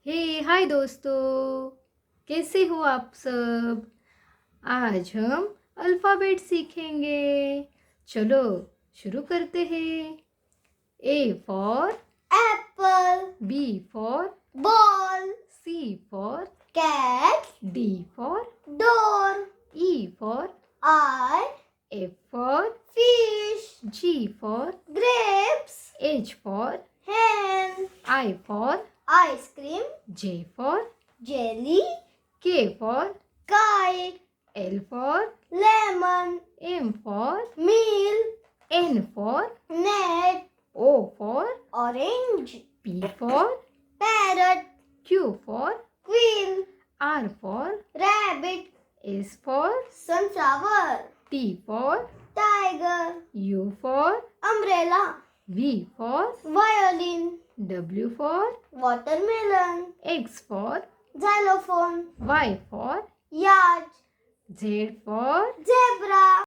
हाय दोस्तों, कैसे हो आप सब। आज हम अल्फ़ाबेट सीखेंगे। चलो शुरू करते हैं। A for apple, B for ball, C for cat, D for door, E for eye, F for fish, G for grapes, H for hen, I for ice cream, J for jelly, K for kite, L for lemon, M for meal, N for net, O for orange, P for parrot, Q for queen, R for rabbit, S for sunflower, T for tiger, U for umbrella, V for violin, W for watermelon, X for xylophone, Y for yacht, Z for zebra.